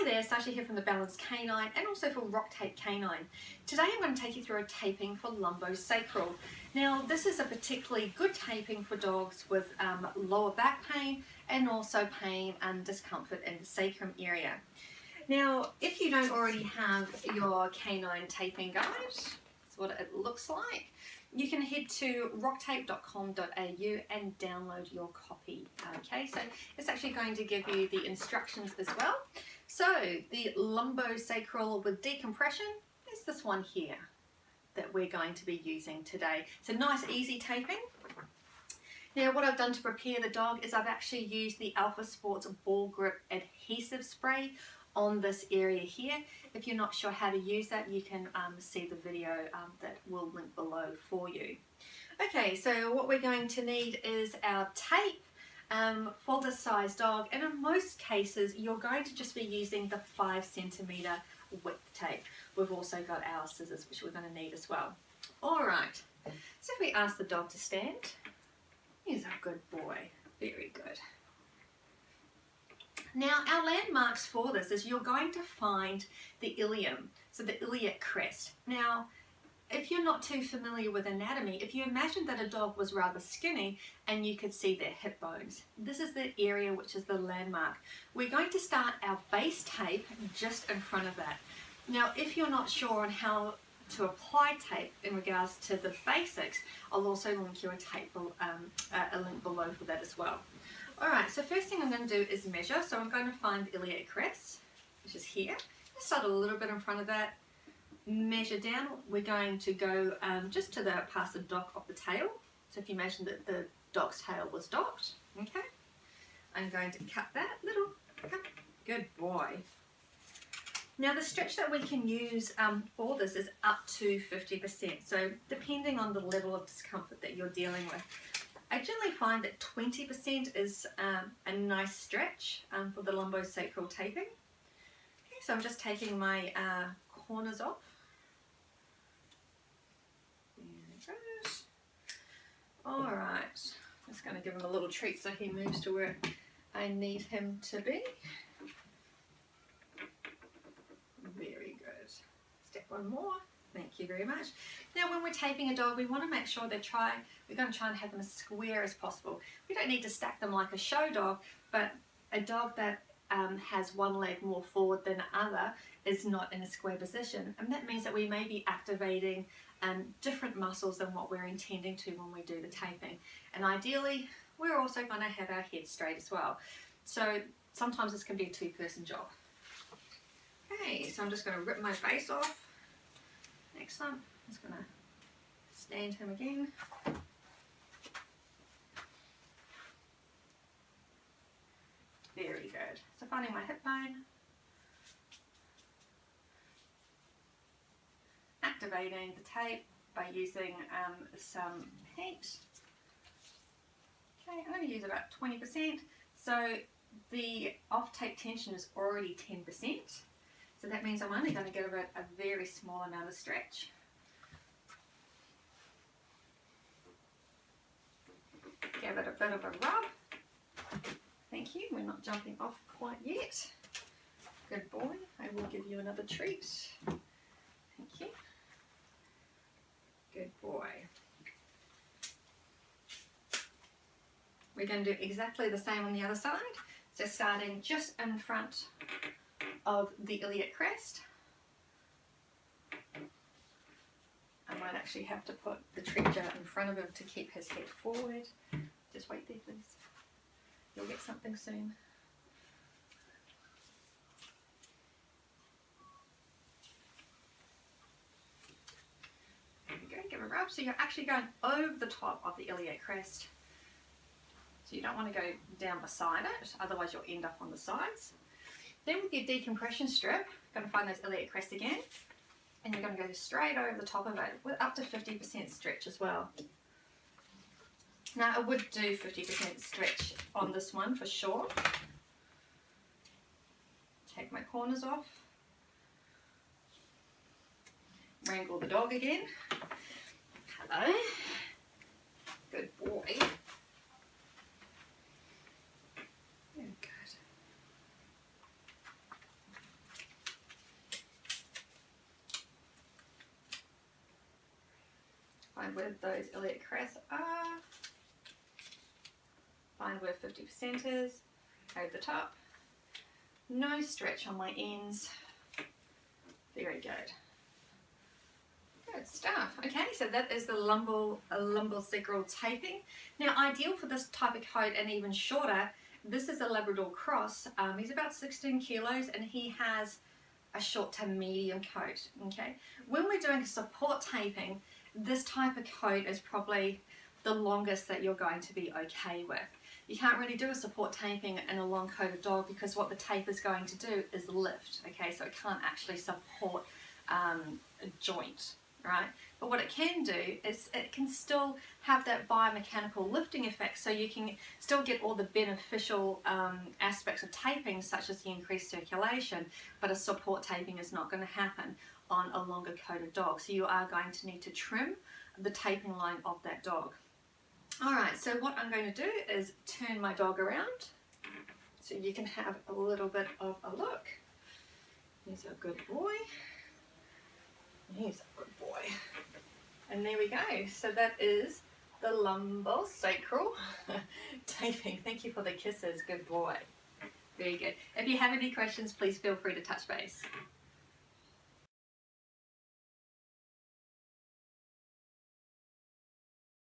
there, Sasha here from the Balanced Canine and also for Rocktape Canine. Today I'm going to take you through a taping for Lumbosacral. Now this is a particularly good taping for dogs with lower back pain and also pain and discomfort in the sacrum area. Now if you don't already have your canine taping guide, that's what it looks like, you can head to rocktape.com.au and download your copy. Okay, so it's actually going to give you the instructions as well. So the lumbosacral with decompression is this one here that we're going to be using today. It's a nice easy taping. Now what I've done to prepare the dog is I've actually used the Alpha Sports ball grip adhesive spray on this area here. If you're not sure how to use that, you can see the video that will link below for you. Okay, so what we're going to need is our tape for this size dog, and in most cases you're going to just be using the 5 centimeter width tape. We've also got our scissors, which we're going to need as well. Alright, so if we ask the dog to stand, he's a good boy, very good. Now our landmarks for this is you're going to find the ilium, so the iliac crest. Now if you're not too familiar with anatomy, if you imagine that a dog was rather skinny and you could see their hip bones, this is the area which is the landmark. We're going to start our base tape just in front of that. Now if you're not sure on how to apply tape in regards to the basics, I'll also link you a link below for that as well. Alright, so first thing I'm going to do is measure. So I'm going to find the iliac crest, which is here. Let's start a little bit in front of that. Measure down. We're going to go just to the past the dock of the tail. So if you imagine that the dog's tail was docked, okay, I'm going to cut that little cut. Good boy. Now the stretch that we can use for this is up to 50%. So depending on the level of discomfort that you're dealing with. I generally find that 20% is a nice stretch for the lumbosacral taping. Okay, so I'm just taking my corners off. There it goes. Alright, just going to give him a little treat so he moves to where I need him to be. Very good. Step one more. Thank you very much. Now when we're taping a dog, we want to make sure we're going to try and have them as square as possible. We don't need to stack them like a show dog, but a dog that has one leg more forward than the other is not in a square position, and that means that we may be activating different muscles than what we're intending to when we do the taping. And ideally we're also going to have our head straight as well, so sometimes this can be a two-person job. Okay, so I'm just going to rip my face off. Excellent. I'm just going to stand him again. Very good. So finding my hip bone, activating the tape by using some heat. Okay, I'm going to use about 20%. So the off tape tension is already 10%. So that means I'm only going to give it a very small amount of stretch. Give it a bit of a rub. Thank you, we're not jumping off quite yet. Good boy, I will give you another treat. Thank you. Good boy. We're going to do exactly the same on the other side. So starting just in front of the iliac crest. I might actually have to put the treat jar in front of him to keep his head forward. Just wait there please. You'll get something soon. There we go, give a rub. So you're actually going over the top of the iliac crest. So you don't want to go down beside it, otherwise you'll end up on the sides. Then with your decompression strip, you're going to find those iliac crest again, and you're going to go straight over the top of it with up to 50% stretch as well. Now I would do 50% stretch on this one for sure. Take my corners off. Wrangle the dog again. Hello. Good boy. Good. find where those iliac crest are. Find where 50% is. Over the top. No stretch on my ends. Very good. Good stuff. Okay, so that is the lumbosacral taping. Now, ideal for this type of coat and even shorter, this is a Labrador cross. He's about 16 kilos and he has a short to medium coat. Okay, when we're doing support taping, this type of coat is probably the longest that you're going to be okay with. You can't really do a support taping in a long coated dog because what the tape is going to do is lift. Okay, so it can't actually support a joint. Right? But what it can do is it can still have that biomechanical lifting effect, so you can still get all the beneficial aspects of taping, such as the increased circulation, but a support taping is not going to happen on a longer coated dog. So you are going to need to trim the taping line of that dog. Alright, so what I'm going to do is turn my dog around so you can have a little bit of a look. He's a good boy. He's a good boy. And there we go. So that is the lumbosacral taping. Thank you for the kisses. Good boy. Very good. If you have any questions, please feel free to touch base.